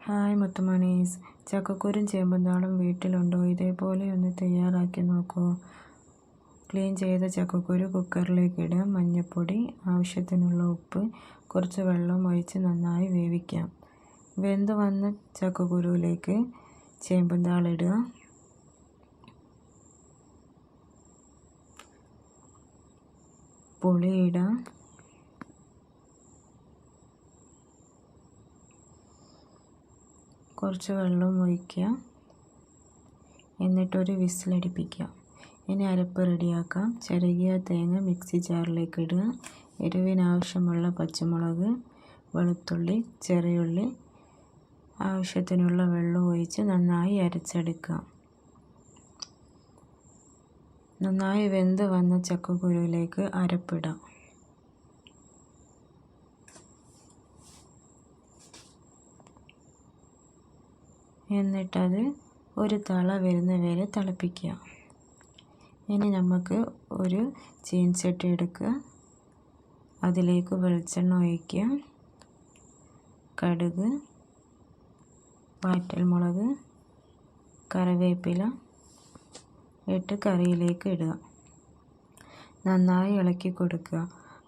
Hi മുത്തുമണീസ്, ചക്കക്കുരും ചേമ്പും വീട്ടിലുണ്ടോ? ഇതേപോലെ ഒന്ന് തയ്യാറാക്കി നോക്കൂ. ക്ലീൻ ചെയ്ത ചക്കക്കുരു കുക്കറിലേക്ക് ഇടുക. മഞ്ഞൾപ്പൊടി, ആവശ്യത്തിനുള്ള ഉപ്പ്, കുറച്ച് വെള്ളം ഒഴിച്ച് നന്നായി വേവിക്കാം. വെന്ത് വന്ന ചക്കക്കുരുവിലേക്ക് ചേമ്പും ഇടുക. പുളി ഇടുക. കുറച്ച് വെള്ളം ഒഴിക്കുക. എന്നിട്ടൊരു വിസിലടിപ്പിക്കുക. ഇനി അരപ്പ് റെഡിയാക്കാം. ചിരകിയ തേങ്ങ മിക്സി ജാറിലേക്ക് ഇടുക. എരിവിനാവശ്യമുള്ള പച്ചമുളക്, വെളുത്തുള്ളി, ചെറിയുള്ളി, ആവശ്യത്തിനുള്ള വെള്ളം ഒഴിച്ച് നന്നായി അരച്ചെടുക്കുക. നന്നായി വെന്ത് വന്ന ചക്കക്കുരുവിലേക്ക് അരപ്പിടാം. എന്നിട്ടത് ഒരു തള വരുന്ന വരെ തിളപ്പിക്കുക. ഇനി നമുക്ക് ഒരു ചീനച്ചട്ടി എടുക്കുക. അതിലേക്ക് വെളിച്ചെണ്ണ ഒഴിക്കുക. കടുക്, വറ്റൽമുളക്, കറിവേപ്പില ഇട്ട് കറിയിലേക്ക് ഇടുക. നന്നായി ഇളക്കി കൊടുക്കുക.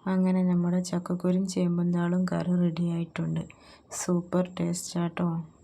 അങ്ങനെ നമ്മുടെ ചക്കക്കുരും ചേമ്പും കറി റെഡി ആയിട്ടുണ്ട്. സൂപ്പർ ടേസ്റ്റ് ആട്ടോ.